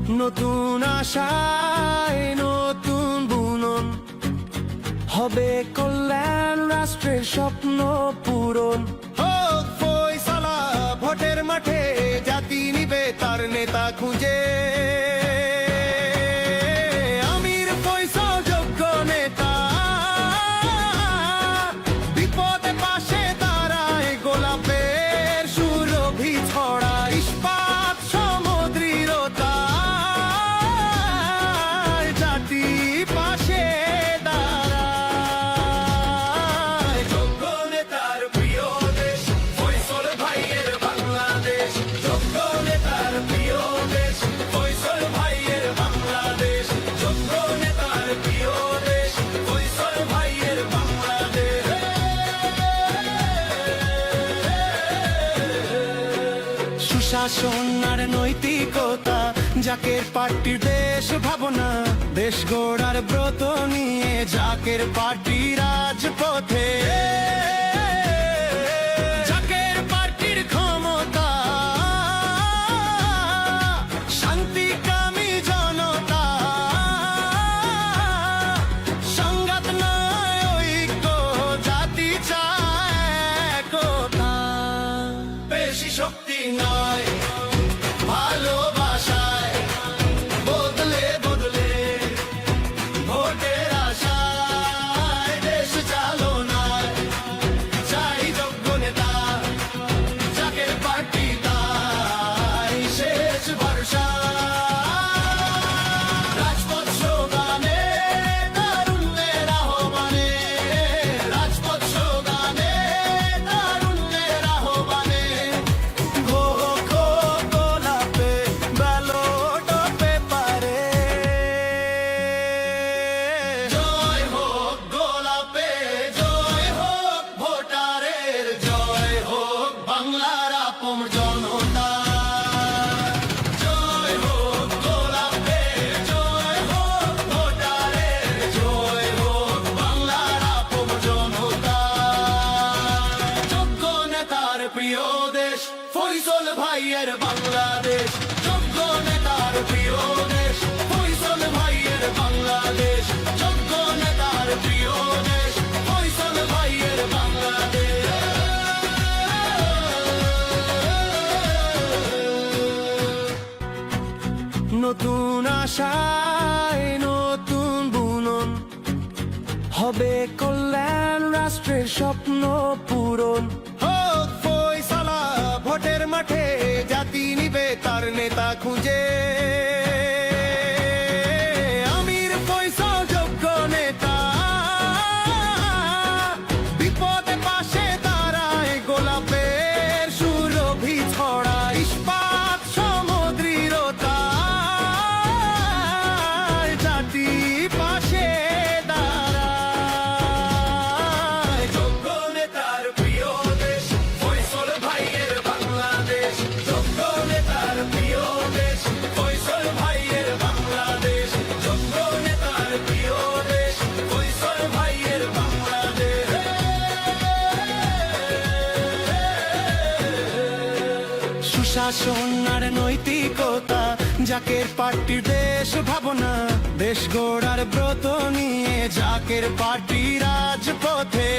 নতুন আশায় নতুন বুনন হবে কল্যাণ রাষ্ট্রের স্বপ্ন পূরণ। হোক ফয়সালা ভোটের মাঠে, জাতি নিবে তার নেতা খুঁজে। আমির ফয়সাল যোগ্য নেতা, বিপদে পাশে দাঁড়ায় গোলাপের সুরভি ছড়া। ইস্পাত সমুদ্রীরতা, জাতি পাশে দাঁড়ায়। যোগ্য নেতার প্রিয় দেশ ফয়সাল ভাইয়ের বাংলাদেশ। যোগ্য নেতার প্রিয় দেশ ফয়সাল ভাইয়ের বাংলাদেশ। যোগ্য নেতার প্রিয় দেশ ফয়সাল ভাইয়ের বাংলাদেশ। সুশাসন আর নৈতিকতা, জাকের পার্টির দেশ ভাবনা। দেশ গড়ার ব্রত নিয়ে জাকের পার্টি রাজপথে। জাকের পার্টির ক্ষমতা, শান্তিকামী জনতা। সংঘাত নয় ঐক্য, জাতি চায় একতা। বেশি শক্তি নয় ভালোবাসায়, বদলে বদলে ভোটের আশায়। দেশ চালনায় চাই যোগ্য নেতা, জাকের পার্টি তাই শেষ ভরসা। রাজপথ স্লোগানে তারুণ্যের আহ্বানে, রাজপথ স্লোগানে তারুণ্যের আহ্বানে। হোক গোলাপে ব্যালট পেপারে, জয় হোক গোলাপে, জয় হোক ভোটারের, জয় হোক বাংলার আপন জনতা। জয় হোক গোলাপে, জয় হোক ভোটারের, জয় হোক বাংলার আপন জনতা। যোগ্য নেতার প্রিয় দেশ ফয়সাল ভাইয়ের বাংলাদেশ। যোগ্য নেতার প্রিয় দেশ ফয়সাল ভাইয়ের বাংলাদেশ। যোগ্য নেতার প্রিয় দেশ ফয়সাল ভাইয়ের বাংলাদেশ। নতুন আশায় নতুন বুনন হবে কল্যাণ রাষ্ট্রের স্বপ্ন পূরণ। হোক ফয়সালা ভোটের মাঠে, জাতি নিবে তার নেতা খুঁজে। আমির ফয়সাল যোগ্য নেতা, বিপদে পাশে দাঁড়ায় গোলাপের সুরভি ছড়া। ইস্পাত সমুদ্রীরতা, জাতি পাশে দাঁড়ায়। যোগ্য নেতার প্রিয় দেশ ফয়সাল ভাইয়ের বাংলাদেশ। যোগ্য নেতার প্রিয় দেশ ফয়সাল ভাইয়ের বাংলাদেশ। যোগ্য নেতার প্রিয় দেশ ফয়সাল ভাইয়ের বাংলাদেশ। সুশাসন আর নৈতিকতা, জাকের পার্টির দেশ ভাবনা। দেশ গড়ার ব্রত নিয়ে জাকের পার্টি রাজপথে।